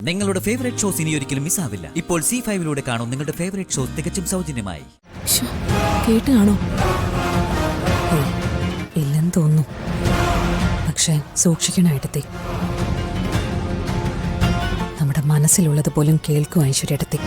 നിങ്ങളുടെ favourite shows ഇനി ഒരിക്കലും മിസ്സാവില്ല. ഇപ്പോൾ C5 കാണും നിങ്ങളുടെ ഫേവറേറ്റ് ഷോസ് തികച്ചും സൗജന്യമായി. കേട്ട് കാണോ? ഇല്ലെന്ന് തോന്നുന്നു. പക്ഷെ സൂക്ഷിക്കണേട്ടത്തി. നമ്മുടെ മനസ്സിലുള്ളത് പോലും കേൾക്കും ഐശ്വര്യടത്തി.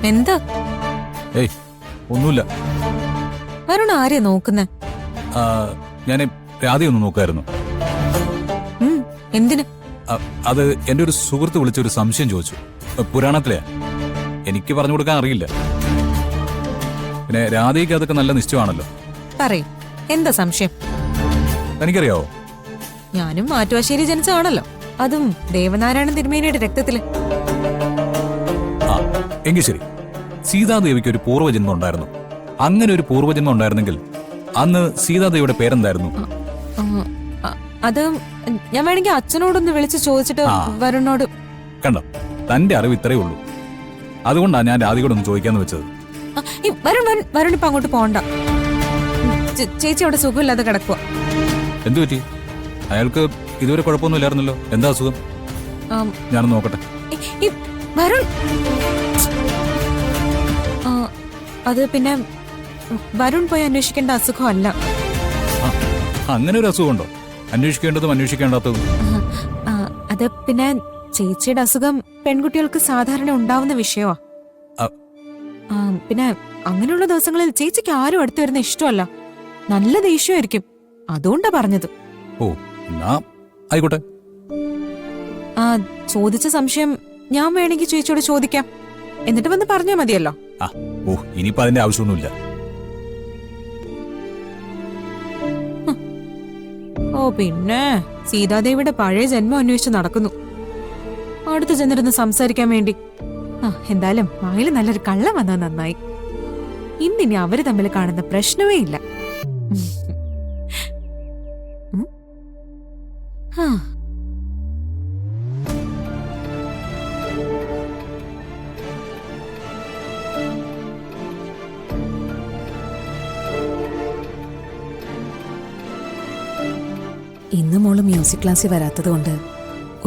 എന്താ? ഏയ് ഒന്നുമില്ല. വരുണ ആരെയാ നോക്കുന്നേ? ഞാൻ രാധയെ ഒന്ന് നോക്കായിരുന്നു. എന്തിന്? അത് എന്റെ ഒരു സുഹൃത്ത് വിളിച്ചൊരു സംശയം ചോദിച്ചു. പുരാണത്തിലെയാ. എനിക്ക് പറഞ്ഞു കൊടുക്കാൻ അറിയില്ല. പിന്നെ രാധയ്ക്ക് അതൊക്കെ നല്ല നിശ്ചയമാണല്ലോ. പറയും. എന്താ സംശയം? തനിക്കറിയാവോ? ഞാനും മാറ്റുവാശ്ശേരി ജനിച്ചതാണല്ലോ. അതും ദേവനാരായണൻ തിരുമേനിയുടെ രക്തത്തില്. എങ്കിൽ ശരി. സീതാദേവിക്ക് ഒരു പൂർവ്വജന്മം ഉണ്ടായിരുന്നു. അങ്ങനെ ഒരു പൂർവ്വജന്മം ഉണ്ടായിരുന്നെങ്കിൽ അന്ന് സീതാദേവിയുടെ പേരെന്തായിരുന്നു? അത് ഞാൻ വേണമെങ്കിൽ അച്ഛനോടൊന്ന് വിളിച്ച് ചോദിച്ചിട്ട് വരുണോട്. കണ്ടോ, തന്റെ അറിവ് ഇത്രയേ ഉള്ളൂ. അതുകൊണ്ടാണ് ഞാൻ രാധികയോടൊന്ന് ചോദിക്കാന്ന് വെച്ചത്. വരുൺ ഇപ്പൊ അങ്ങോട്ട് പോണ്ട. ചേച്ചി അവിടെ സുഖമില്ലാതെ കിടക്കുക. എന്തു പറ്റി? അയാൾക്ക് ഇതുവരെ കുഴപ്പമൊന്നുമില്ലായിരുന്നല്ലോ. എന്താ അസുഖം? ഞാനൊന്ന് നോക്കട്ടെ. വരുൺ, അത് പിന്നെ വരുൺ പോയി അന്വേഷിക്കേണ്ട അസുഖമല്ല. അങ്ങനെ ഒരു അസുഖമുണ്ടോ? അന്വേഷിക്കേണ്ടതും അന്വേഷിക്കേണ്ടാത്തതും? അത് പിന്നെ ചേച്ചിയുടെ അസുഖം പെൺകുട്ടികൾക്ക് സാധാരണ ഉണ്ടാവുന്ന വിഷയമാ. പിന്നെ അങ്ങനെയുള്ള ദിവസങ്ങളിൽ ചേച്ചിക്ക് ആരും അടുത്ത് വരുന്ന ഇഷ്ടമല്ല. നല്ല ദേഷ്യമായിരിക്കും. അതുകൊണ്ടാ പറഞ്ഞത്. ഓ, എന്നാ ആയിക്കോട്ടെ. ചോദിച്ച സംശയം ഞാൻ വേണമെങ്കിൽ ചേച്ചിയോട് ചോദിക്കാം. എന്നിട്ട് വന്ന് പറഞ്ഞാൽ മതിയല്ലോ. ഇനിയിപ്പോ അതിന്റെ ആവശ്യമൊന്നുമില്ല. പിന്നെ സീതാദേവിയുടെ പഴയ ജന്മം അന്വേഷിച്ച് നടക്കുന്നു. അടുത്ത് ചെന്നിരുന്ന് സംസാരിക്കാൻ വേണ്ടി. എന്തായാലും വായിൽ നല്ലൊരു കള്ളം വന്നാൽ നന്നായി. ഇന്നിനി അവര് തമ്മിൽ കാണുന്ന പ്രശ്നമേ ഇല്ല. ഇന്ന് മോള് മ്യൂസിക് ക്ലാസ്സിൽ വരാത്തത് കൊണ്ട്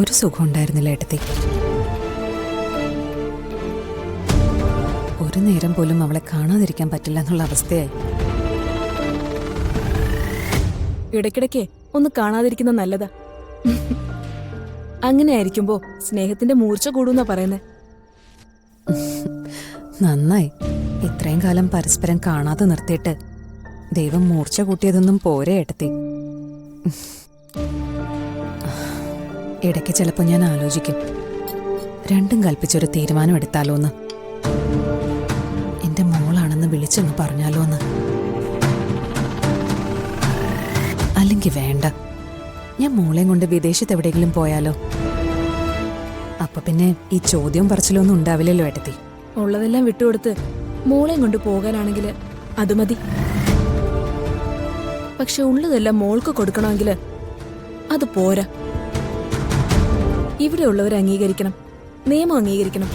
ഒരു സുഖം ഉണ്ടായിരുന്നില്ല ഏട്ടത്തി. ഒരു നേരം പോലും അവളെ കാണാതിരിക്കാൻ പറ്റില്ല എന്നുള്ള അവസ്ഥയായി. ഇടയ്ക്കിടയ്ക്ക് ഒന്ന് കാണാതിരിക്കുന്ന നല്ലതാ. അങ്ങനെ ആയിരിക്കുമ്പോ സ്നേഹത്തിന്റെ മൂർച്ച കൂടുന്നാ പറയുന്നേ. നന്നായി. ഇത്രയും കാലം പരസ്പരം കാണാതെ നിർത്തിയിട്ട് ദൈവം മൂർച്ച കൂട്ടിയതൊന്നും പോരെ ഏട്ടത്തി. ഇടയ്ക്ക് ചിലപ്പോൾ ഞാൻ ആലോചിക്കും, രണ്ടും കൽപ്പിച്ചൊരു തീരുമാനം എടുത്താലോന്ന്. എന്റെ മോളാണെന്ന് വിളിച്ചൊന്ന് പറഞ്ഞാലോ എന്ന്. അല്ലെങ്കിൽ വേണ്ട, ഞാൻ മോളെയും കൊണ്ട് വിദേശത്ത് എവിടെയെങ്കിലും പോയാലോ. അപ്പൊ പിന്നെ ഈ ചോദ്യം പറച്ചിലൊന്നും ഉണ്ടാവില്ലല്ലോ ഏട്ടത്തി. ഉള്ളതെല്ലാം വിട്ടുകൊടുത്ത് മോളെയും കൊണ്ട് പോകാനാണെങ്കിൽ അത് മതി. പക്ഷെ ഉള്ളതെല്ലാം മോൾക്ക് കൊടുക്കണമെങ്കിൽ അത് പോരാ. ഇവിടെയുള്ളവർ അംഗീകരിക്കണം, നിയമം അംഗീകരിക്കണം.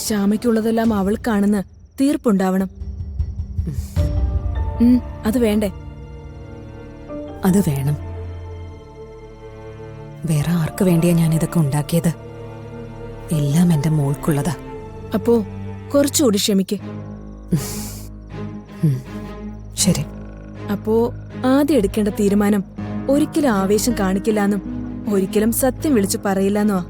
ശ്യാമയ്ക്കുള്ളതെല്ലാം അവൾക്കാണെന്ന് തീർപ്പുണ്ടാവണം. അത് വേണ്ടേ? അത് വേണം. വേറെ ആർക്ക് വേണ്ടിയാ ഞാൻ ഇതൊക്കെ ഉണ്ടാക്കിയത്? എല്ലാം എന്റെ മോൾക്കുള്ളതാ. അപ്പോ കുറച്ചുകൂടി ക്ഷമിക്ക്. ശരി. അപ്പോ ആദ്യം എടുക്കേണ്ട തീരുമാനം ഒരിക്കലും ആവേശം കാണിക്കില്ലെന്നും ഒരിക്കലും സത്യം വിളിച്ചു പറയില്ലെന്നോ.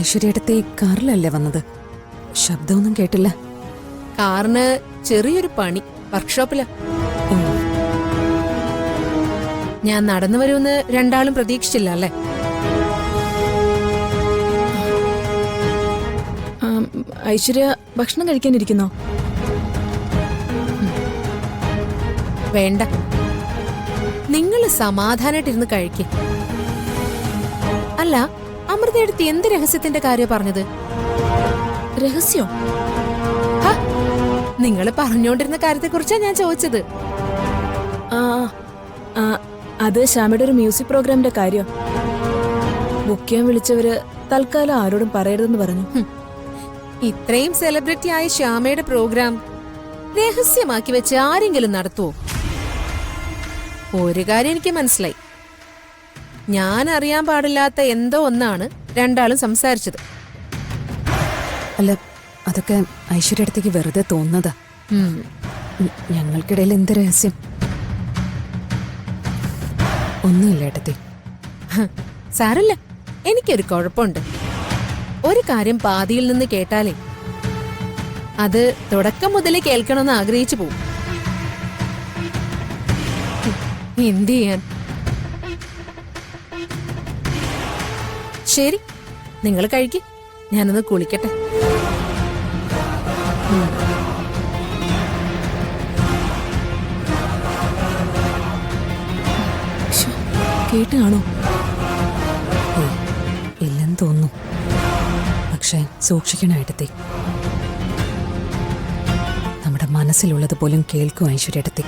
ഐശ്വര്യടത്തെ കാറിലല്ലേ വന്നത്? ശബ്ദമൊന്നും കേട്ടില്ല. കാറിന് ചെറിയൊരു പണി വർക്ക്ഷോപ്പില. ഞാൻ നടന്നു വരുമെന്ന് രണ്ടാളും പ്രതീക്ഷിച്ചില്ല അല്ലേ? ഐശ്വര്യ ഭക്ഷണം കഴിക്കാനിരിക്കുന്നോ? വേണ്ട, നിങ്ങൾ സമാധാനായിട്ടിരുന്ന് കഴിക്ക്. അല്ല, അമൃതയെടുത്ത് എന്ത് രഹസ്യത്തിന്റെ കാര്യം പറഞ്ഞത്? രഹസ്യോ? നിങ്ങൾ പറഞ്ഞുകൊണ്ടിരുന്ന കാര്യത്തെക്കുറിച്ചാ ഞാൻ ചോദിച്ചത്. അത് ശ്യാമയുടെ ഒരു മ്യൂസിക് പ്രോഗ്രാമിന്റെ കാര്യം. ബുക്ക് ചെയ്യാൻ വിളിച്ചവര് തൽക്കാലം ആരോടും പറയരുതെന്ന് പറഞ്ഞു. ഇത്രയും സെലിബ്രിറ്റി ആയ ശ്യാമയുടെ പ്രോഗ്രാം രഹസ്യമാക്കി വെച്ച് ആരെങ്കിലും നടത്തുവോ? ഒരു കാര്യം എനിക്ക് മനസ്സിലായി, ഞാൻ അറിയാൻ പാടില്ലാത്ത എന്തോ ഒന്നാണ് രണ്ടാളും സംസാരിച്ചത്. അല്ല, അതൊക്കെ ഐശ്വര്യടത്തേക്ക് വെറുതെ തോന്നുന്നതാ. ഞങ്ങൾക്കിടയിൽ എന്ത് രഹസ്യം? ഒന്നുമില്ല ഏട്ടത്തി. സാരല്ല, എനിക്കൊരു കുഴപ്പമുണ്ട്. ഒരു കാര്യം പാതിയിൽ നിന്ന് കേട്ടാലേ അത് തുടക്കം മുതലേ കേൾക്കണമെന്ന് ആഗ്രഹിച്ചു പോവും. എന്ത് ചെയ്യാൻ? ശരി, നിങ്ങൾ കഴിക്ക്, ഞാനൊന്ന് കുളിക്കട്ടെ. കേട്ട് കാണോ? ഇല്ലെന്ന് തോന്നുന്നു. പക്ഷേ സൂക്ഷിക്കണം ഏട്ടത്തി. നമ്മുടെ മനസ്സിലുള്ളത് പോലും കേൾക്കും ഐശ്വര്യടത്തി.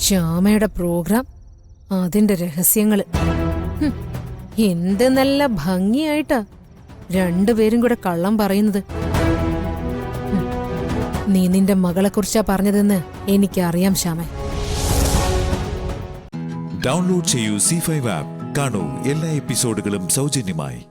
ശ്യാമയുടെ പ്രോഗ്രാം, അതിന്റെ രഹസ്യങ്ങള്. എന്ത് നല്ല ഭംഗിയായിട്ടാ രണ്ടുപേരും കൂടെ കള്ളം പറയുന്നത്. നീ നിന്റെ മകളെ കുറിച്ചാ പറഞ്ഞതെന്ന് എനിക്കറിയാം ശ്യാമ. ഡൗൺലോഡ് ചെയ്യൂ C5 ആപ്പ്. കാണൂ എല്ലാ എപ്പിസോഡുകളും സൗജന്യമായി.